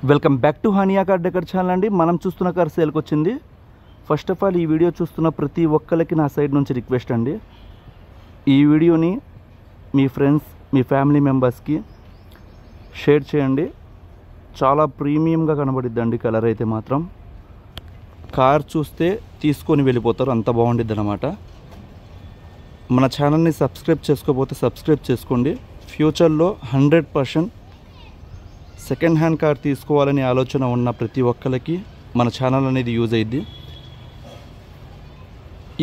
Welcome back to Hania car decor channel అండి. మనం చూస్తున్న కార్ సేల్కి వచ్చింది. ఫస్ట్ ఆఫ్ ఆల్ ఈ వీడియో చూస్తున్న ప్రతి ఒక్కరికి నా సైడ్ నుంచి రిక్వెస్ట్ అండి, ఈ వీడియోని మీ ఫ్రెండ్స్ మీ ఫ్యామిలీ మెంబర్స్కి షేర్ చేయండి. చాలా ప్రీమియంగా కనబడిద్దండి. కలర్ అయితే మాత్రం కార్ చూస్తే తీసుకొని వెళ్ళిపోతారు, అంత బాగుండిద్ది అన్నమాట. మన ఛానల్ని సబ్స్క్రైబ్ చేసుకోకపోతే సబ్స్క్రైబ్ చేసుకోండి. ఫ్యూచర్లో 100% సెకండ్ హ్యాండ్ కార్ తీసుకోవాలని ఆలోచన ఉన్న ప్రతి ఒక్కరికి మన ఛానల్ అనేది యూజ్ అయ్యిద్ది.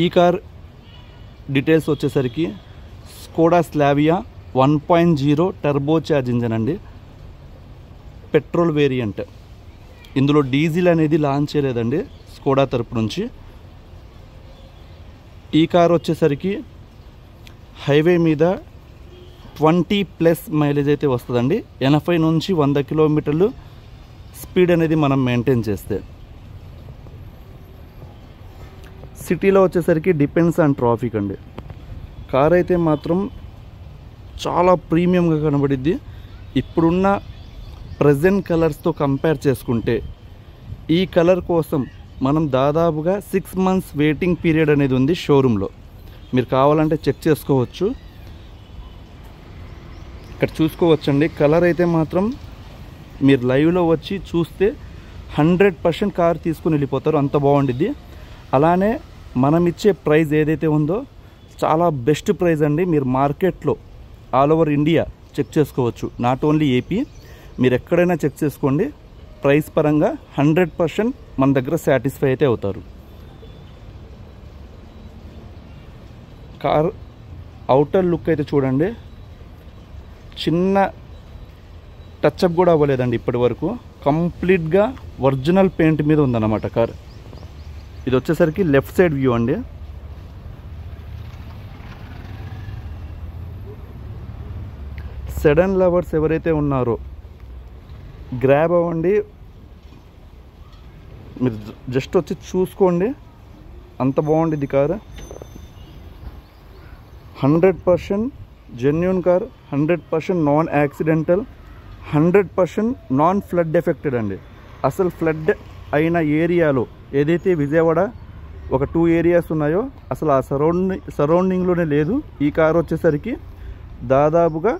ఈ కార్ డీటెయిల్స్ వచ్చేసరికి Skoda Slavia 1.0 turbo charge engine అండి, పెట్రోల్ వేరియంట్. ఇందులో డీజిల్ అనేది లాంచ్ చేయలేదండి స్కోడా తరపు నుంచి. ఈ కార్ వచ్చేసరికి హైవే మీద 20+ మైలేజ్ అయితే వస్తుందండి. 80 నుంచి 100 కిలోమీటర్లు స్పీడ్ అనేది మనం మెయింటైన్ చేస్తే. సిటీలో వచ్చేసరికి డిపెండ్స్ ఆన్ ట్రాఫిక్ అండి. కార్ అయితే మాత్రం చాలా ప్రీమియంగా కనబడిద్ది. ఇప్పుడున్న ప్రజెంట్ కలర్స్తో కంపేర్ చేసుకుంటే ఈ కలర్ కోసం మనం దాదాపుగా 6 మంత్స్ వెయిటింగ్ పీరియడ్ అనేది ఉంది షోరూంలో. మీరు కావాలంటే చెక్ చేసుకోవచ్చు. ఇక్కడ చూసుకోవచ్చండి. కలర్ అయితే మాత్రం మీరు లైవ్లో వచ్చి చూస్తే 100% కార్ తీసుకుని వెళ్ళిపోతారు, అంత బాగుండిద్ది. అలానే మనం ఇచ్చే ప్రైస్ ఏదైతే ఉందో చాలా బెస్ట్ ప్రైస్ అండి. మీరు మార్కెట్లో ఆల్ ఓవర్ ఇండియా చెక్ చేసుకోవచ్చు, నాట్ ఓన్లీ ఏపీ. మీరు ఎక్కడైనా చెక్ చేసుకోండి. ప్రైస్ పరంగా 100% మన దగ్గర సాటిస్ఫై అయితే అవుతారు. కార్ అవుటర్ లుక్ అయితే చూడండి, చిన్న టచ్అప్ కూడా అవ్వలేదండి ఇప్పటి వరకు. కంప్లీట్గా ఒరిజినల్ పెయింట్ మీద ఉందన్నమాట కార్. ఇది వచ్చేసరికి లెఫ్ట్ సైడ్ వ్యూ అండి. సెడన్ లవర్స్ ఎవరైతే ఉన్నారో గ్రాబ్ అవ్వండి, మీరు జస్ట్ వచ్చి చూసుకోండి, అంత బాగుండిద్ది car. 100% genuine car, 100% non accidental, 100% non flood affected అండి. అసలు ఫ్లడ్ అయిన ఏరియాలో ఏదైతే విజయవాడ ఒక 2 ఏరియాస్ ఉన్నాయో అసలు ఆ సరౌండింగ్లోనే లేదు. ఈ కార్ వచ్చేసరికి దాదాపుగా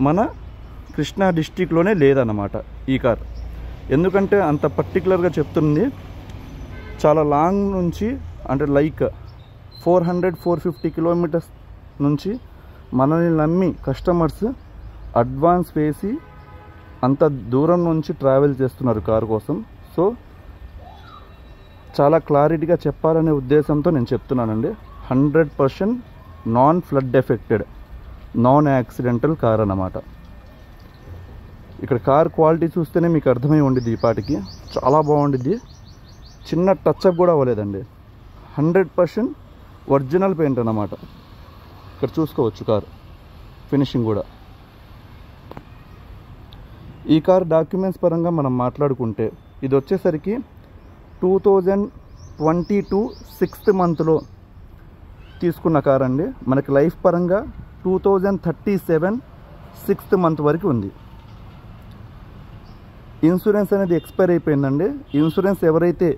మన కృష్ణా డిస్టిక్లోనే లేదన్నమాట ఈ కార్. ఎందుకంటే అంత పర్టికులర్గా చెప్తుంది. చాలా లాంగ్ నుంచి, అంటే లైక్ 400-450 కిలోమీటర్స్ నుంచి మనల్ని నమ్మి కస్టమర్స్ అడ్వాన్స్ వేసి అంత దూరం నుంచి ట్రావెల్ చేస్తున్నారు కారు కోసం. సో చాలా క్లారిటీగా చెప్పాలనే ఉద్దేశంతో నేను చెప్తున్నానండి. 100% non flood affected, non accidental car అన్నమాట. ఇక్కడ కార్ క్వాలిటీ చూస్తేనే మీకు అర్థమై ఉండిద్ది. ఈ పాటికి చాలా బాగుండిద్ది. చిన్న టచ్అప్ కూడా అవ్వలేదండి. 100% ఒరిజినల్ పెయింట్ అన్నమాట. ఇక్కడ చూసుకోవచ్చు కార్ ఫినిషింగ్ కూడా. ఈ కార్ డాక్యుమెంట్స్ పరంగా మనం మాట్లాడుకుంటే ఇది వచ్చేసరికి 2022 6th మంత్లో తీసుకున్న కార్ అండి. మనకి లైఫ్ పరంగా 2037 6th మంత్ వరకు ఉంది. ఇన్సూరెన్స్ అనేది ఎక్స్పైర్ అయిపోయిందండి. ఇన్సూరెన్స్ ఎవరైతే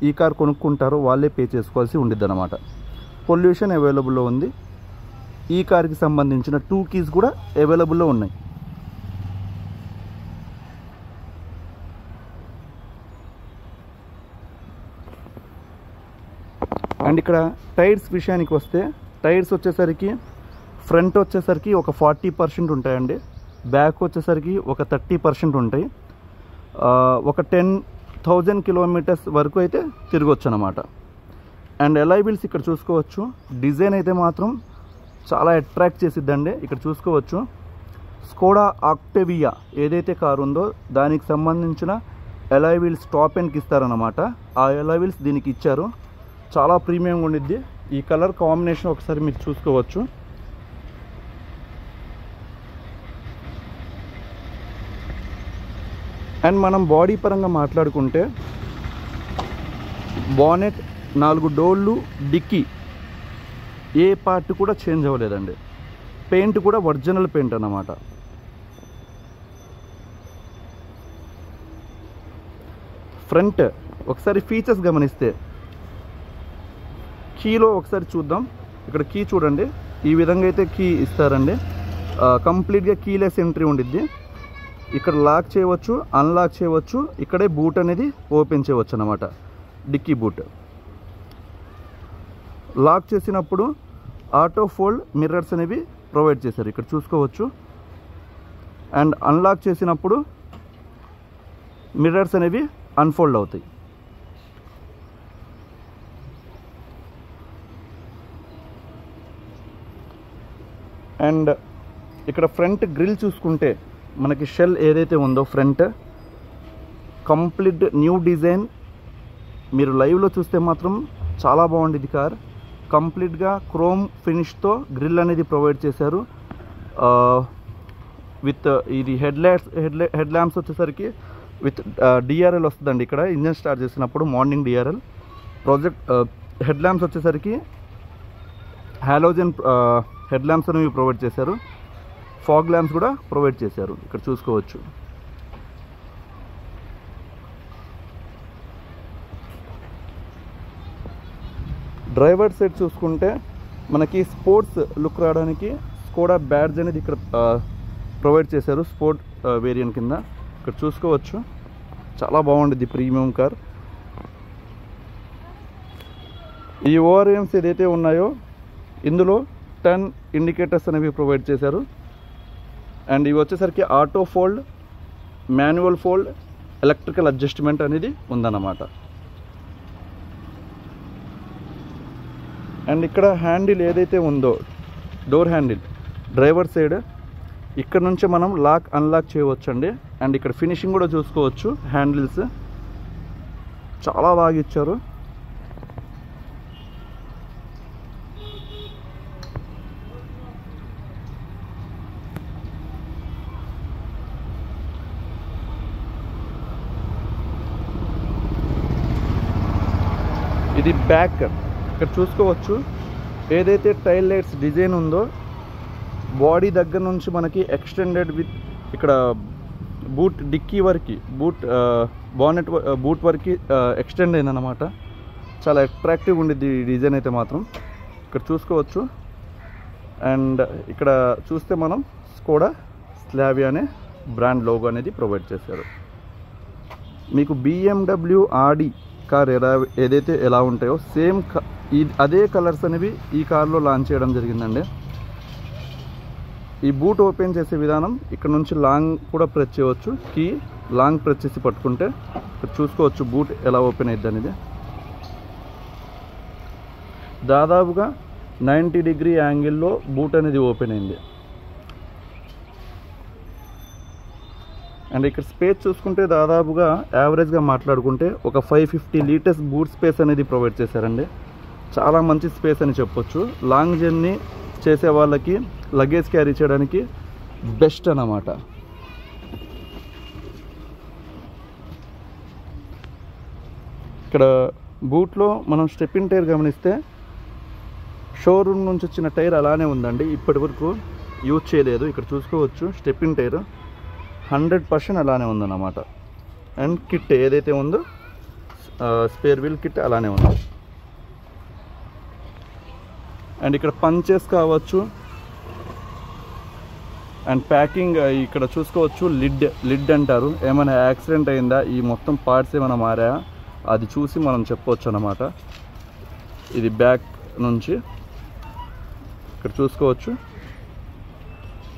ఈ కార్ కొనుక్కుంటారో వాళ్ళే పే చేసుకోవాల్సి ఉండిద్ది అన్నమాట. పొల్యూషన్ అవైలబుల్లో ఉంది. ఈ కార్కి సంబంధించిన 2 కీస్ కూడా అవైలబుల్లో ఉన్నాయి. అండ్ ఇక్కడ టైర్స్ విషయానికి వస్తే టైర్స్ వచ్చేసరికి ఫ్రంట్ వచ్చేసరికి ఒక 40% ఉంటాయండి. బ్యాక్ వచ్చేసరికి ఒక 30% ఉంటాయి. ఒక 10,000 కిలోమీటర్స్ వరకు అయితే తిరగొచ్చు అన్నమాట. అండ్ ఎలాయ్ వీల్స్ ఇక్కడ చూసుకోవచ్చు. డిజైన్ అయితే మాత్రం చాలా అట్రాక్ట్ చేసిద్దండి. ఇక్కడ చూసుకోవచ్చు స్కోడా ఆక్టేవియా ఏదైతే కారు ఉందో దానికి సంబంధించిన ఎలాయ్ వీల్స్ టాప్ ఎండ్కి ఇస్తారన్నమాట. ఆ ఎలాయ్ వీల్స్ దీనికి ఇచ్చారు. చాలా ప్రీమియంగా ఉండిద్ది. ఈ కలర్ కాంబినేషన్ ఒకసారి మీరు చూసుకోవచ్చు. అండ్ మనం బాడీ పరంగా మాట్లాడుకుంటే బానెట్, 4 డోర్లు, డిక్కీ ఏ పార్ట్ కూడా చేంజ్ అవ్వలేదండి. పెయింట్ కూడా ఒరిజినల్ పెయింట్ అన్నమాట. ఫ్రంట్ ఒకసారి ఫీచర్స్ గమనిస్తే కీలో ఒకసారి చూద్దాం. ఇక్కడ కీ చూడండి, ఈ విధంగా అయితే కీ ఇస్తారండి. కంప్లీట్గా కీలెస్ ఎంట్రీ ఉండిద్ది. ఇక్కడ లాక్ చేయవచ్చు, అన్లాక్ చేయవచ్చు. ఇక్కడే బూట్ అనేది ఓపెన్ చేయవచ్చు అన్నమాట. డిక్కీ బూట్ లాక్ చేసినప్పుడు ఆటో ఫోల్డ్ మిర్రర్స్ అనేవి ప్రొవైడ్ చేశారు, ఇక్కడ చూసుకోవచ్చు. అండ్ అన్లాక్ చేసినప్పుడు మిర్రర్స్ అనేవి అన్ఫోల్డ్ అవుతాయి. అండ్ ఇక్కడ ఫ్రంట్ గ్రిల్ చూసుకుంటే మనకి షెల్ ఏదైతే ఉందో ఫ్రంట్ కంప్లీట్ న్యూ డిజైన్. మీరు లైవ్లో చూస్తే మాత్రం చాలా బాగుండేది కార్. కంప్లీట్గా క్రోమ్ ఫినిష్తో గ్రిల్ అనేది ప్రొవైడ్ చేశారు. విత్ ఇది హెడ్ ల్యాంప్స్ వచ్చేసరికి విత్ డిఆర్ఎల్ వస్తుందండి. ఇక్కడ ఇంజన్ స్టార్ట్ చేసినప్పుడు మార్నింగ్ డిఆర్ఎల్ హెడ్ ల్యాంప్స్ వచ్చేసరికి హాలోజన్ హెడ్ ల్యాంప్స్ అనేవి ప్రొవైడ్ చేశారు. ఫాగ్ ల్యాంప్స్ కూడా ప్రొవైడ్ చేశారు, ఇక్కడ చూసుకోవచ్చు. డ్రైవర్ సైడ్ చూసుకుంటే మనకి స్పోర్ట్స్ లుక్ రావడానికి స్కోడా బ్యాడ్జ్ అనేది ఇక్కడ ప్రొవైడ్ చేశారు, స్పోర్ట్ వేరియంట్ కింద. ఇక్కడ చూసుకోవచ్చు, చాలా బాగుంటుంది ప్రీమియం కార్. ఈ ఓఆర్ఎమ్స్ ఏదైతే ఉన్నాయో ఇందులో 10 ఇండికేటర్స్ అనేవి ప్రొవైడ్ చేశారు. అండ్ ఇవి వచ్చేసరికి auto fold, manual fold, electrical adjustment అనేది ఉందన్నమాట. అండ్ ఇక్కడ హ్యాండిల్ ఏదైతే ఉందో డోర్ హ్యాండిల్ డ్రైవర్ సైడ్ ఇక్కడ నుంచి మనం లాక్ అన్లాక్ చేయవచ్చు అండి. అండ్ ఇక్కడ ఫినిషింగ్ కూడా చూసుకోవచ్చు. హ్యాండిల్స్ చాలా బాగా ఇచ్చారు. ఇది బ్యాక్ ఇక్కడ చూసుకోవచ్చు. ఏదైతే టైల్ లైట్స్ డిజైన్ ఉందో బాడీ దగ్గర నుంచి మనకి ఎక్స్టెండెడ్ విత్ ఇక్కడ బూట్ డిక్కీ వరకు బానెట్ బూట్ వరకు ఎక్స్టెండ్ అయిందన్నమాట. చాలా అట్రాక్టివ్ ఉండిద్ది ఈ డిజైన్ అయితే మాత్రం, ఇక్కడ చూసుకోవచ్చు. అండ్ ఇక్కడ చూస్తే మనం స్కోడా స్లావియా అనే బ్రాండ్ లోగో అనేది ప్రొవైడ్ చేశారు. మీకు BMW ఆడి కార్ ఏదైతే ఎలా ఉంటాయో సేమ్ అదే కలర్స్ అనేవి ఈ కార్లో లాంచ్ చేయడం జరిగిందండి. ఈ బూట్ ఓపెన్ చేసే విధానం ఇక్కడ నుంచి లాంగ్ కూడా ప్రెస్ చేయవచ్చు. కీ లాంగ్ ప్రెస్ చేసి పట్టుకుంటే ఇక్కడ చూసుకోవచ్చు బూట్ ఎలా ఓపెన్ అయ్యిద్ది అనేది. దాదాపుగా 90 డిగ్రీ యాంగిల్లో బూట్ అనేది ఓపెన్ అయింది. అండ్ ఇక్కడ స్పేస్ చూసుకుంటే దాదాపుగా యావరేజ్గా మాట్లాడుకుంటే ఒక 550 లీటర్స్ బూట్ స్పేస్ అనేది ప్రొవైడ్ చేశారండి. చాలా మంచి స్పేస్ అని చెప్పొచ్చు. లాంగ్ జర్నీ చేసే వాళ్ళకి లగేజ్ క్యారీ చేయడానికి బెస్ట్ అన్నమాట. ఇక్కడ బూట్లో మనం స్టెప్పిన్ టైర్ గమనిస్తే షోరూమ్ నుంచి వచ్చిన టైర్ అలానే ఉందండి, ఇప్పటి వరకు యూజ్ చేయలేదు. ఇక్కడ చూసుకోవచ్చు స్టెప్పిన్ టైర్ 100% అలానే ఉందన్నమాట. అండ్ కిట్ ఏదైతే ఉందో స్పేర్ వీల్ కిట్ అలానే ఉంది. అండ్ ఇక్కడ పంచెస్ కావచ్చు అండ్ ప్యాకింగ్ ఇక్కడ చూసుకోవచ్చు. లిడ్ అంటారు. ఏమైనా యాక్సిడెంట్ అయిందా, ఈ మొత్తం పార్ట్స్ ఏమైనా మారాయా అది చూసి మనం చెప్పవచ్చు అన్నమాట. ఇది బ్యాక్ నుంచి ఇక్కడ చూసుకోవచ్చు.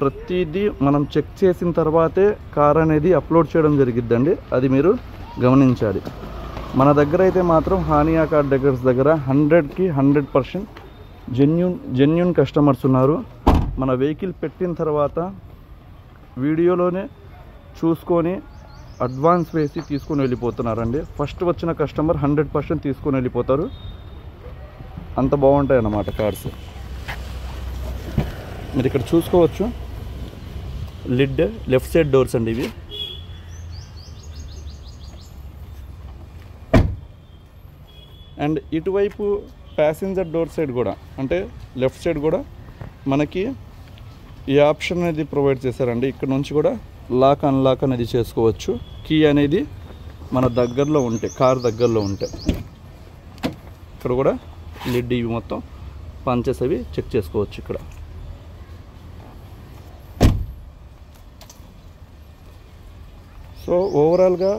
ప్రతిదీ మనం చెక్ చేసిన తర్వాతే కార్ అనేది అప్లోడ్ చేయడం జరిగిద్దండి, అది మీరు గమనించాలి. మన దగ్గర అయితే మాత్రం హానియా కార్ డెకర్స్ దగ్గర 100కి 100% జెన్యూన్ కస్టమర్స్ ఉన్నారు. మన వెహికల్ పెట్టిన తర్వాత వీడియోలోనే చూసుకొని అడ్వాన్స్ వేసి తీసుకొని వెళ్ళిపోతున్నారండి. ఫస్ట్ వచ్చిన కస్టమర్ 100% తీసుకొని వెళ్ళిపోతారు. అంత బాగుంటాయి అన్నమాట కార్స్. మీరు ఇక్కడ చూసుకోవచ్చు లిడ్ లెఫ్ట్ సైడ్ డోర్స్ అండి ఇవి. అండ్ ఇటువైపు ప్యాసింజర్ డోర్ సైడ్ కూడా అంటే లెఫ్ట్ సైడ్ కూడా మనకి ఈ ఆప్షన్ అనేది ప్రొవైడ్ చేశారండి. ఇక్కడ నుంచి కూడా లాక్ అన్లాక్ అనేది చేసుకోవచ్చు. కీ అనేది మన దగ్గరలో ఉంటే, కార్ దగ్గరలో ఉంటే. ఇక్కడ కూడా లిడ్ ఇవి మొత్తం పంచెస్ అవి చెక్ చేసుకోవచ్చు ఇక్కడ. సో ఓవరాల్గా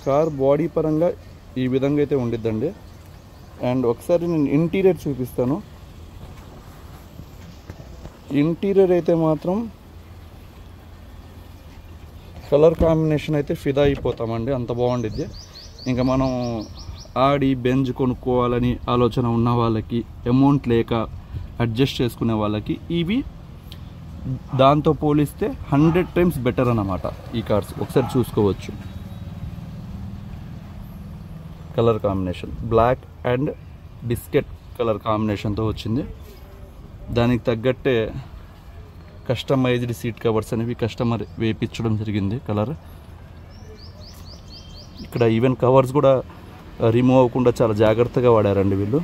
కార్ బాడీ పరంగా ఈ విధంగా అయితే ఉండిద్దండి. అండ్ ఒకసారి నేను ఇంటీరియర్ చూపిస్తాను. ఇంటీరియర్ అయితే మాత్రం కలర్ కాంబినేషన్ అయితే ఫిదా అయిపోతామండి, అంత బాగుండిద్ది. ఇంకా మనం ఆడి బెంజ్ కొనుక్కోవాలని ఆలోచన ఉన్న వాళ్ళకి, అమౌంట్ లేక అడ్జస్ట్ చేసుకునే వాళ్ళకి ఇవి దాంతో పోలిస్తే 100 times బెటర్ అన్నమాట. ఈ కార్స్ ఒకసారి చూసుకోవచ్చు. Colour combination black and biscuit colour కాంబినేషన్తో వచ్చింది. దానికి తగ్గట్టే కస్టమైజ్డ్ సీట్ కవర్స్ అనేవి కస్టమర్ వేయించడం జరిగింది కలర్. ఇక్కడ ఈవెన్ కవర్స్ కూడా రిమూవ్ అవ్వకుండా చాలా జాగ్రత్తగా వాడారండి వీళ్ళు.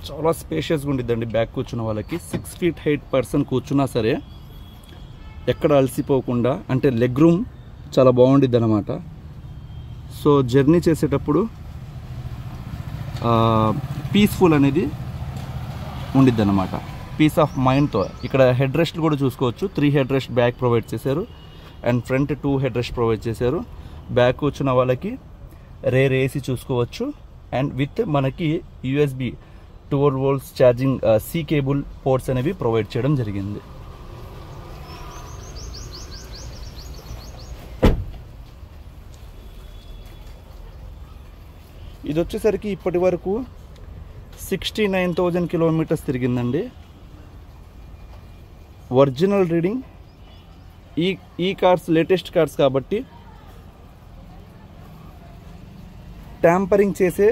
చాలా స్పేషియస్గా ఉండిద్దండి బ్యాక్ కూర్చున్న వాళ్ళకి. 6 feet హైట్ పర్సన్ కూర్చున్నా సరే ఎక్కడ అలసిపోకుండా, అంటే లెగ్ రూమ్ చాలా బాగుండిద్ది అనమాట. సో జర్నీ చేసేటప్పుడు పీస్ఫుల్ అనేది ఉండిద్ది అనమాట, పీస్ ఆఫ్ మైండ్తో. ఇక్కడ హెడ్ రెస్ట్ కూడా చూసుకోవచ్చు. 3 head rest బ్యాక్ ప్రొవైడ్ చేశారు and front 2 head rest provide చేశారు. బ్యాక్ కూర్చున్న వాళ్ళకి రేర్ ఏసీ చూసుకోవచ్చు. అండ్ విత్ మనకి USB 12 volts charging C cable ports అనేవి ప్రొవైడ్ చేయడం జరిగింది. ఇది వచ్చేసరికి ఇప్పటి వరకు 69,000 kilometers తిరిగిందండి. Original reading. ఈ కార్స్ లేటెస్ట్ కార్స్ కాబట్టి ట్యాంపరింగ్ చేసే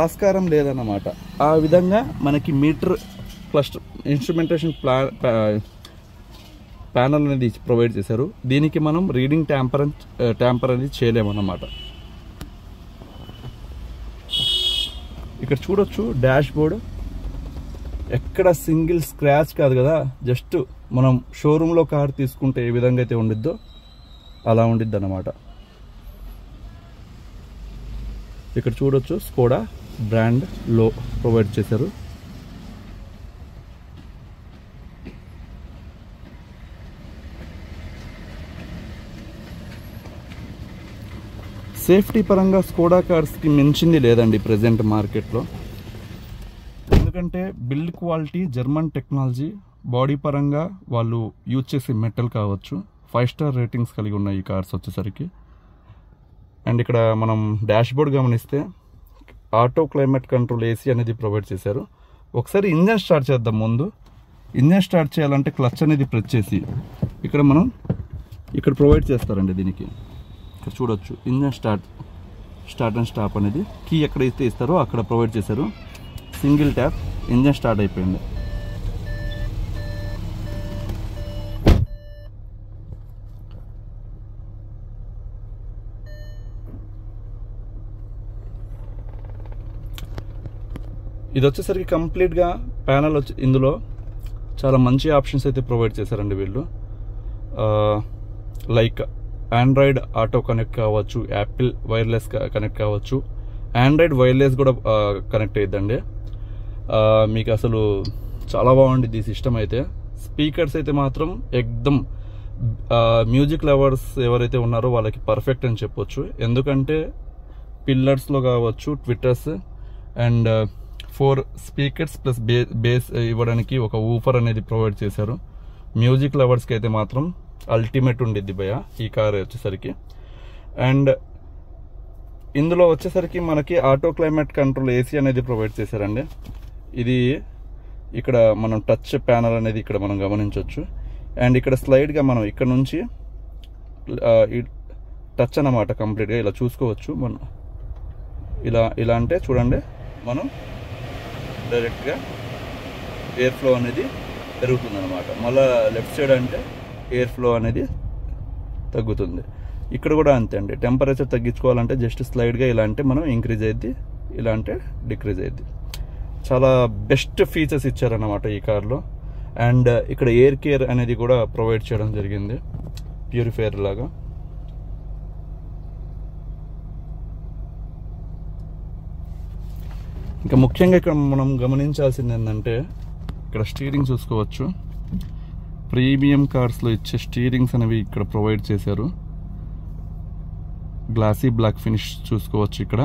ఆస్కారం లేదన్నమాట. ఆ విధంగా మనకి మీటర్ క్లస్టర్ ఇన్స్ట్రుమెంటేషన్ ప్యానల్ అనేది ప్రొవైడ్ చేశారు. దీనికి మనం రీడింగ్ ట్యాంపర్ అనేది చేయలేమన్నమాట. ఇక్కడ చూడొచ్చు డాష్ బోర్డ్ ఎక్కడ సింగిల్ స్క్రాచ్ కాదు కదా, జస్ట్ మనం షోరూంలో కార్ తీసుకుంటే ఏ విధంగా అయితే ఉండిద్దో అలా ఉండిద్ది అన్నమాట. ఇక్కడ చూడొచ్చు స్కోడా బ్రాండ్ లో ప్రొవైడ్ చేశారు. సేఫ్టీ పరంగా స్కోడా కార్స్కి మించింది లేదండి ప్రజెంట్ మార్కెట్లో. ఎందుకంటే build quality, German technology, body పరంగా వాళ్ళు యూజ్ చేసే మెటల్ కావచ్చు 5 star రేటింగ్స్ కలిగి ఉన్నాయి ఈ కార్స్ వచ్చేసరికి. అండ్ ఇక్కడ మనం డాష్ బోర్డ్ గమనిస్తే ఆటో క్లైమేట్ కంట్రోల్ ఏసీ అనేది ప్రొవైడ్ చేశారు. ఒకసారి ఇంజన్ స్టార్ట్ చేద్దాం. ముందు ఇంజన్ స్టార్ట్ చేయాలంటే క్లచ్ అనేది ప్రెస్ చేసి ఇక్కడ ప్రొవైడ్ చేస్తారండి. దీనికి ఇక్కడ చూడొచ్చు ఇంజన్ స్టార్ట్ అండ్ స్టాప్ అనేది కీ ఎక్కడైతే ఇస్తారో అక్కడ ప్రొవైడ్ చేశారు. సింగిల్ ట్యాప్ ఇంజన్ స్టార్ట్ అయిపోయింది. ఇది వచ్చేసరికి కంప్లీట్గా ప్యానల్ వచ్చి ఇందులో చాలా మంచి ఆప్షన్స్ అయితే ప్రొవైడ్ చేశారండి వీళ్ళు. లైక్ ఆండ్రాయిడ్ ఆటో కనెక్ట్ కావచ్చు, యాపిల్ వైర్లెస్ కనెక్ట్ కావచ్చు, ఆండ్రాయిడ్ వైర్లెస్ కూడా కనెక్ట్ అయ్యిద్దండి. మీకు అసలు చాలా బాగుంటుంది ఈ సిస్టమ్ అయితే. స్పీకర్స్ అయితే మాత్రం ఎక్దమ్ మ్యూజిక్ లవర్స్ ఎవరైతే ఉన్నారో వాళ్ళకి పర్ఫెక్ట్ అని చెప్పొచ్చు. ఎందుకంటే పిల్లర్స్లో కావచ్చు, tweeters and 4 speakers plus base ఇవ్వడానికి ఒక ఊఫర్ అనేది ప్రొవైడ్ చేశారు. మ్యూజిక్ లవర్స్కి అయితే మాత్రం అల్టిమేట్ ఉండిద్ది భయ ఈ కార్ వచ్చేసరికి. అండ్ ఇందులో వచ్చేసరికి మనకి ఆటో క్లైమేట్ కంట్రోల్ ఏసీ అనేది ప్రొవైడ్ చేశారండి. ఇది ఇక్కడ మనం టచ్ ప్యానల్ అనేది ఇక్కడ మనం గమనించవచ్చు. అండ్ ఇక్కడ స్లైడ్గా మనం ఇక్కడ నుంచి టచ్ అన్నమాట కంప్లీట్గా ఇలా చూసుకోవచ్చు. మనం ఇలా అంటే చూడండి, మనం డైరెక్ట్గా ఎయిర్ ఫ్లో అనేది పెరుగుతుంది అనమాట. మళ్ళీ లెఫ్ట్ సైడ్ అంటే ఎయిర్ ఫ్లో అనేది తగ్గుతుంది. ఇక్కడ కూడా అంతే అండి, టెంపరేచర్ తగ్గించుకోవాలంటే జస్ట్ స్లైడ్గా ఇలా అంటే మనం ఇంక్రీజ్ అయ్యిద్ది, ఇలా అంటే డిక్రీజ్ అయ్యిద్ది. చాలా బెస్ట్ ఫీచర్స్ ఇచ్చారన్నమాట ఈ కార్లో. అండ్ ఇక్కడ ఎయిర్ కేర్ అనేది కూడా ప్రొవైడ్ చేయడం జరిగింది, ప్యూరిఫైయర్ లాగా. ఇంకా ముఖ్యంగా ఇక్కడ మనం గమనించాల్సింది ఏంటంటే, ఇక్కడ స్టీరింగ్ చూసుకోవచ్చు. ప్రీమియం కార్స్లో ఇచ్చే స్టీరింగ్స్ అనేవి ఇక్కడ ప్రొవైడ్ చేశారు. గ్లాసీ బ్లాక్ ఫినిష్ చూసుకోవచ్చు ఇక్కడ.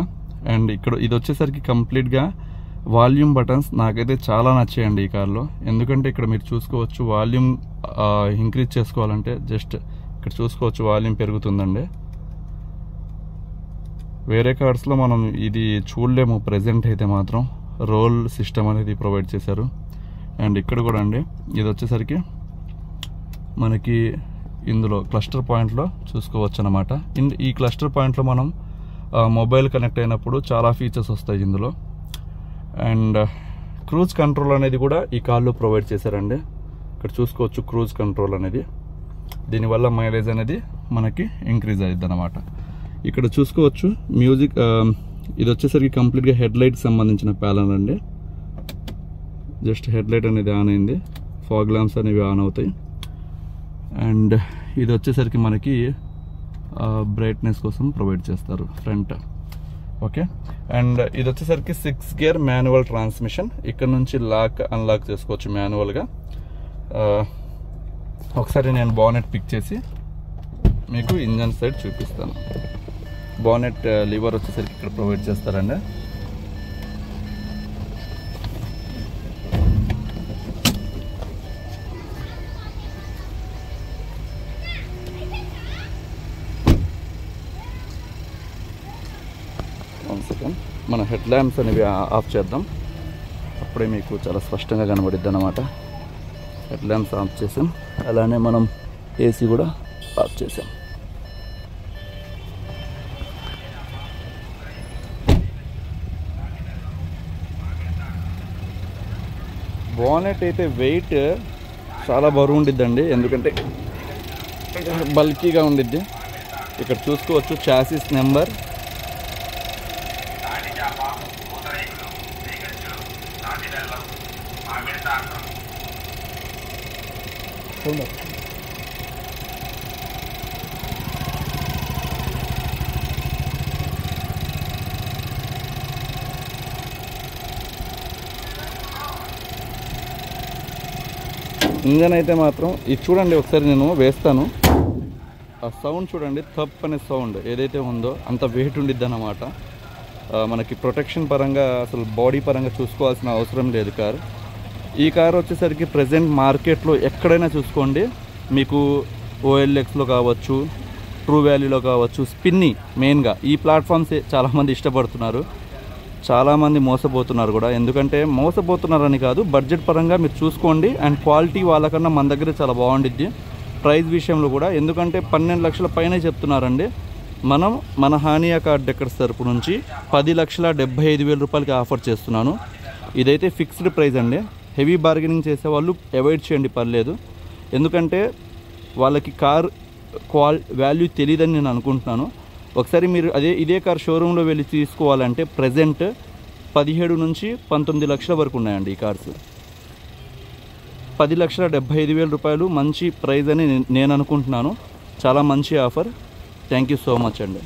అండ్ ఇక్కడ ఇది వచ్చేసరికి కంప్లీట్గా వాల్యూమ్ బటన్స్ నాకైతే చాలా నచ్చాయండి ఈ కార్లో. ఎందుకంటే ఇక్కడ మీరు చూసుకోవచ్చు, వాల్యూమ్ ఇంక్రీజ్ చేసుకోవాలంటే జస్ట్ ఇక్కడ చూసుకోవచ్చు వాల్యూమ్ పెరుగుతుందండి. వేరే కార్స్లో మనం ఇది చూడలేము, ప్రెజెంట్ అయితే మాత్రం రోల్ సిస్టమ్ అనేది ప్రొవైడ్ చేశారు. అండ్ ఇక్కడ కూడా అండి, ఇది వచ్చేసరికి మనకి ఇందులో క్లస్టర్ పాయింట్లో చూసుకోవచ్చు అనమాట. ఈ క్లస్టర్ పాయింట్లో మనం మొబైల్ కనెక్ట్ అయినప్పుడు చాలా ఫీచర్స్ వస్తాయి ఇందులో. అండ్ క్రూజ్ కంట్రోల్ అనేది కూడా ఈ కార్లో ప్రొవైడ్ చేశారండి. ఇక్కడ చూసుకోవచ్చు క్రూజ్ కంట్రోల్ అనేది, దీనివల్ల మైలేజ్ అనేది మనకి ఇంక్రీజ్ అయ్యిద్ది అనమాట. ఇక్కడ చూసుకోవచ్చు మ్యూజిక్, ఇది వచ్చేసరికి కంప్లీట్గా హెడ్ లైట్ సంబంధించిన ప్యానల్ అండి. జస్ట్ హెడ్ లైట్ అనేది ఆన్ అయింది, ఫాగ్ ల్యాంప్స్ అనేవి ఆన్ అవుతాయి. అండ్ ఇది వచ్చేసరికి మనకి బ్రైట్నెస్ కోసం ప్రొవైడ్ చేస్తారు ఫ్రంట్. ఓకే. అండ్ ఇది వచ్చేసరికి 6 గేర్ మాన్యువల్ ట్రాన్స్మిషన్. ఇక్కడ నుంచి లాక్ అన్లాక్ చేసుకోవచ్చు మాన్యువల్గా. ఒకసారి నేను బానెట్ పిక్ చేసి మీకు ఇంజన్ సైడ్ చూపిస్తాను. బానెట్ లివర్ వచ్చేసరికి ఇక్కడ ప్రొవైడ్ చేస్తారండి. మన హెడ్ ల్యాంప్స్ అనేవి ఆఫ్ చేద్దాం, అప్పుడే మీకు చాలా స్పష్టంగా కనబడిద్ది అన్నమాట. హెడ్ ల్యాంప్స్ ఆఫ్ చేసాం, అలానే మనం ఏసీ కూడా ఆఫ్ చేసాం. బానెట్ అయితే వెయిట్ చాలా బరువు ఉండిద్దండి, ఎందుకంటే బల్కీగా ఉండిద్ది. ఇక్కడ చూసుకోవచ్చు చాసిస్ నెంబర్, ఇంజన్ అయితే మాత్రం ఇది చూడండి, ఒకసారి నేను వేస్తాను. ఆ సౌండ్ చూడండి, థప్ అనే సౌండ్ ఏదైతే ఉందో అంత వెయిట్ ఉండిద్ది అన్నమాట. మనకి ప్రొటెక్షన్ పరంగా అసలు బాడీ పరంగా చూసుకోవాల్సిన అవసరం లేదు కార్. ఈ కార్ వచ్చేసరికి ప్రజెంట్ మార్కెట్లో ఎక్కడైనా చూసుకోండి, మీకు OLXలో కావచ్చు, ట్రూ వాల్యూలో కావచ్చు, స్పిన్ని మెయిన్గా ఈ ప్లాట్ఫామ్స్ చాలామంది ఇష్టపడుతున్నారు, చాలామంది మోసపోతున్నారు కూడా. ఎందుకంటే మోసపోతున్నారని కాదు, బడ్జెట్ పరంగా మీరు చూసుకోండి. అండ్ క్వాలిటీ వాళ్ళకన్నా మన దగ్గర చాలా బాగుండిద్ది ప్రైస్ విషయంలో కూడా. ఎందుకంటే 12 లక్షల పైనే చెప్తున్నారండి. మనం మన హానియా కార్ డెకర్స్ తరపు నుంచి 10,75,000 రూపాయలకి ఆఫర్ చేస్తున్నాను. ఇదైతే ఫిక్స్డ్ ప్రైస్ అండి. హెవీ బార్గెనింగ్ చేసే వాళ్ళు అవాయిడ్ చేయండి, పర్లేదు. ఎందుకంటే వాళ్ళకి కార్ వాల్యూ తెలియదని నేను అనుకుంటున్నాను. ఒకసారి మీరు ఇదే కార్ షోరూంలో వెళ్ళి తీసుకోవాలంటే ప్రజెంట్ 17 నుంచి 19 లక్షల వరకు ఉన్నాయండి ఈ కార్స్. 10,75,000 రూపాయలు మంచి ప్రైస్ అని నేను అనుకుంటున్నాను. చాలా మంచి offer. Thank you so much అండి.